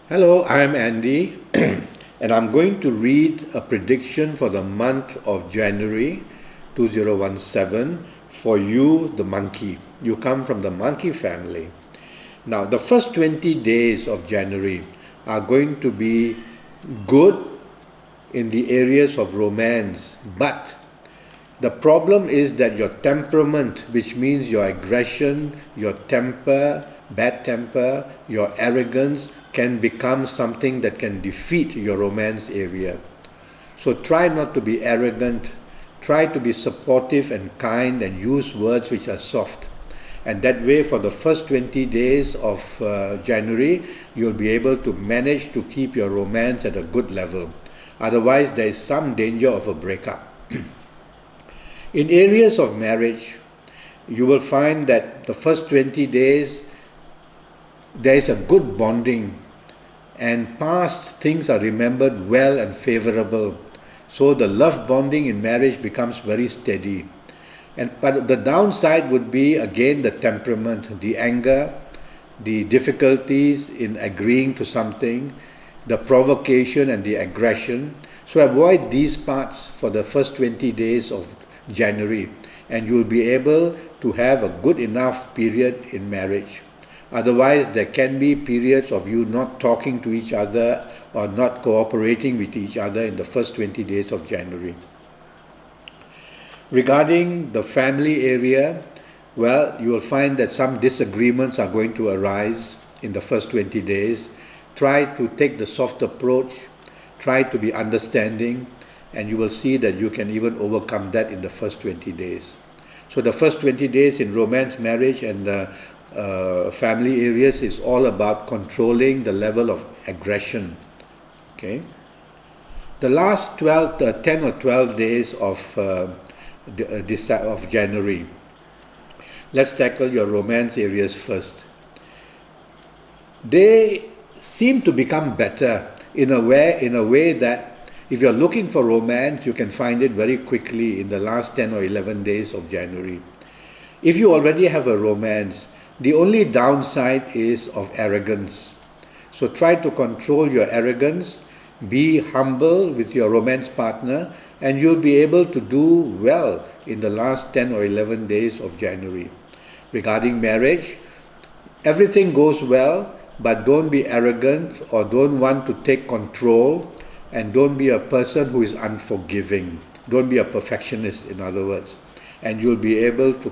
Hello, I'm Andy, and I'm going to read a prediction for the month of January 2017 for you, the monkey. You come from the monkey family. Now, the first 20 days of January are going to be good in the areas of romance, but the problem is that your temperament, which means your aggression, your temper, bad temper, your arrogance, can become something that can defeat your romance area. So try not to be arrogant, try to be supportive and kind and use words which are soft. And that way, for the first 20 days of January, you'll be able to manage to keep your romance at a good level. Otherwise, there is some danger of a breakup. In areas of marriage, you will find that the first 20 days there is a good bonding and past things are remembered well and favorable. So the love bonding in marriage becomes very steady. But the downside would be again the temperament, the anger, the difficulties in agreeing to something, the provocation and the aggression. So avoid these parts for the first 20 days of January, and you'll be able to have a good enough period in marriage. Otherwise, there can be periods of you not talking to each other or not cooperating with each other in the first 20 days of January. Regarding the family area, well, you will find that some disagreements are going to arise in the first 20 days. Try to take the soft approach, try to be understanding, and you will see that you can even overcome that in the first 20 days. So the first 20 days in romance, marriage, and family areas is all about controlling the level of aggression. Okay. The last 10 or 12 days of January, let's tackle your romance areas first. They seem to become better in a way that if you're looking for romance, you can find it very quickly in the last 10 or 11 days of January. If you already have a romance, the only downside is of arrogance. So try to control your arrogance, be humble with your romance partner, and you'll be able to do well in the last 10 or 11 days of January. Regarding marriage, everything goes well, but don't be arrogant or don't want to take control. And don't be a person who is unforgiving. Don't be a perfectionist, in other words. And you'll be able to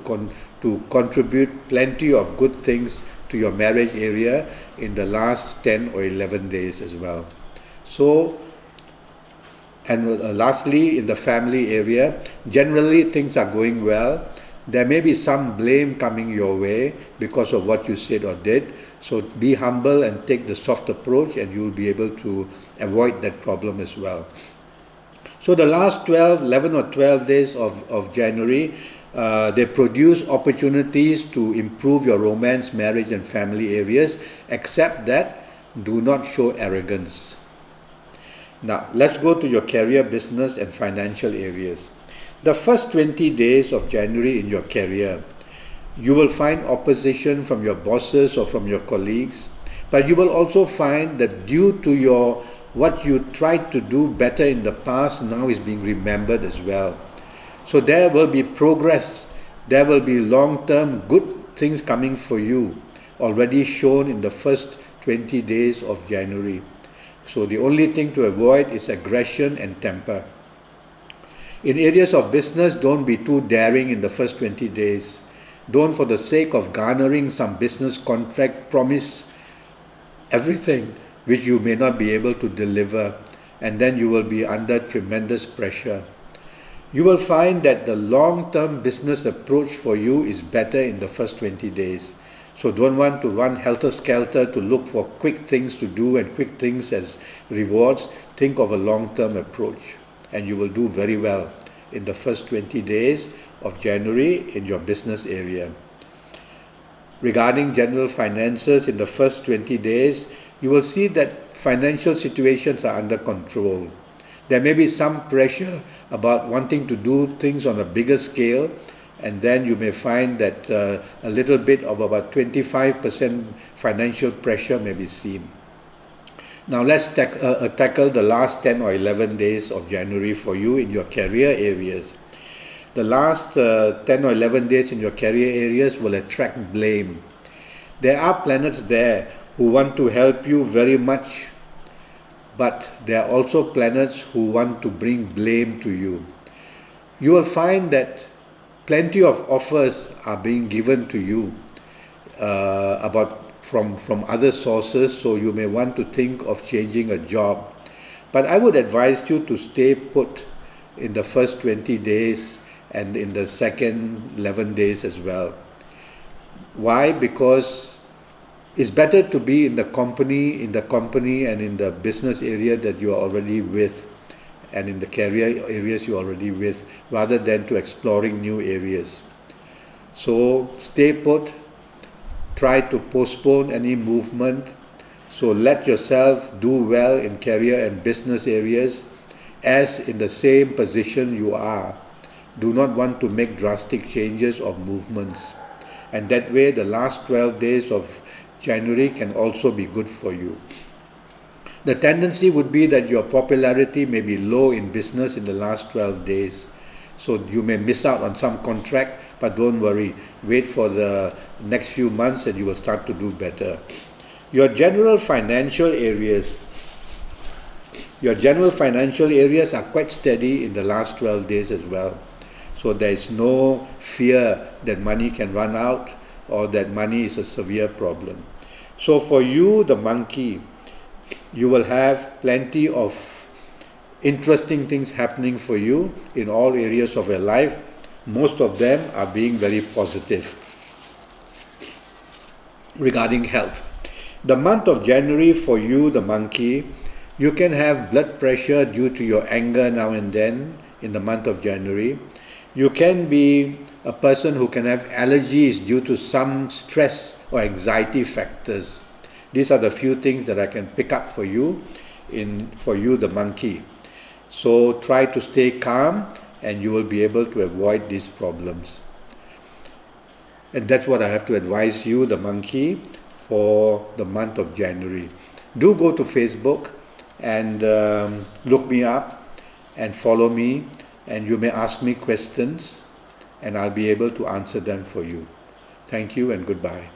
contribute plenty of good things to your marriage area in the last 10 or 11 days as well. So, and lastly, in the family area, generally things are going well. There may be some blame coming your way because of what you said or did. So be humble and take the soft approach, and you'll be able to avoid that problem as well. So the last 11 or 12 days of January, they produce opportunities to improve your romance, marriage, and family areas, except that do not show arrogance. Now, let's go to your career, business, and financial areas. The first 20 days of January in your career, you will find opposition from your bosses or from your colleagues, but you will also find that due to what you tried to do better in the past now is being remembered as well. So there will be progress, there will be long-term good things coming for you, already shown in the first 20 days of January. So the only thing to avoid is aggression and temper. In areas of business, don't be too daring in the first 20 days. Don't, for the sake of garnering some business contract, promise everything which you may not be able to deliver, and then you will be under tremendous pressure. You will find that the long-term business approach for you is better in the first 20 days. So don't want to run helter-skelter to look for quick things to do and quick things as rewards. Think of a long-term approach, and you will do very well in the first 20 days of January in your business area. Regarding general finances, in the first 20 days, you will see that financial situations are under control. There may be some pressure about wanting to do things on a bigger scale, and then you may find that a little bit of about 25% financial pressure may be seen. Now let's tackle the last 10 or 11 days of January for you in your career areas. The last 10 or 11 days in your career areas will attract blame. There are planets there who want to help you very much, but there are also planets who want to bring blame to you. You will find that plenty of offers are being given to you from other sources, so you may want to think of changing a job. But I would advise you to stay put in the first 20 days and in the second 11 days as well. Why? Because it's better to be in the company and in the business area that you are already with, and in the career areas you're already with, rather than to exploring new areas. So stay put, try to postpone any movement, so let yourself do well in career and business areas as in the same position you are. Do not want to make drastic changes or movements, and that way the last 12 days of January can also be good for you. The tendency would be that your popularity may be low in business in the last 12 days. So you may miss out on some contract, but don't worry. Wait for the next few months and you will start to do better. Your general financial areas are quite steady in the last 12 days as well. So there is no fear that money can run out or that money is a severe problem. So for you, the monkey, you will have plenty of interesting things happening for you in all areas of your life. Most of them are being very positive. Regarding health, the month of January for you, the monkey, you can have blood pressure due to your anger now and then in the month of January. You can be a person who can have allergies due to some stress or anxiety factors. These are the few things that I can pick up for you, the monkey. So try to stay calm and you will be able to avoid these problems. And that's what I have to advise you, the monkey, for the month of January. Do go to Facebook and look me up and follow me, and you may ask me questions and I'll be able to answer them for you. Thank you and goodbye.